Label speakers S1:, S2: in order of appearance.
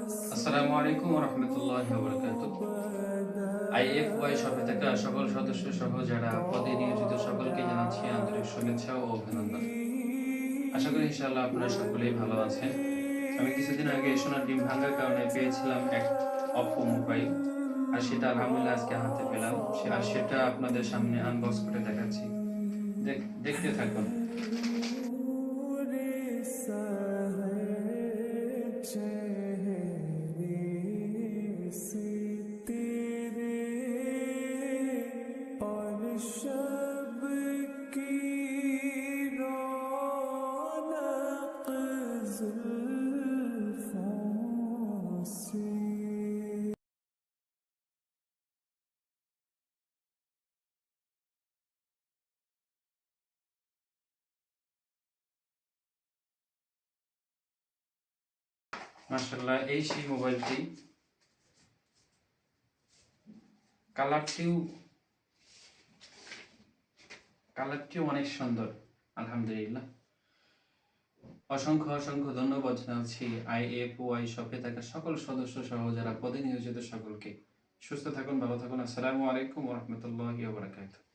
S1: আসসালামু আলাইকুম ওয়া রাহমাতুল্লাহি ওয়া বারাকাতুহু। আইএফওয়াই শপে থাকা সকল সদস্য সহ যারা পদে নিয়োজিত সকলকে জানাচ্ছি আন্তরিক শুভেচ্ছা ও অভিনন্দন। আশা করি ইনশাআল্লাহ আপনারা সকলেই ভালো আছেন। আমি কিছুদিন আগে সোনার ডিম ভাঙার কারণে পেয়েছিলাম এক Oppo মোবাইল। আর সেটা আলহামদুলিল্লাহ আজকে হাতে পেলাম। সেটা আপনাদের সামনে আনবক্স করে দেখাচ্ছি। দেখতে থাকুন।
S2: शब की रौनक जुल्फों से।
S1: মাশাআল্লাহ, এই সেই মোবাইলটি। কালারটিও অনেক সুন্দর, আলহামদুলিল্লাহ। অসংখ্য অসংখ্য ধন্যবাদ জানাচ্ছি আইএফওয়াই শপে থাকা সকল সদস্য সহ যারা পদে নিয়োজিত সকলকে। সুস্থ থাকুন, ভালো থাকুন। আসসালামু আলাইকুম ওয়া রাহমাতুল্লাহি ওয়া বারাকাতুহু।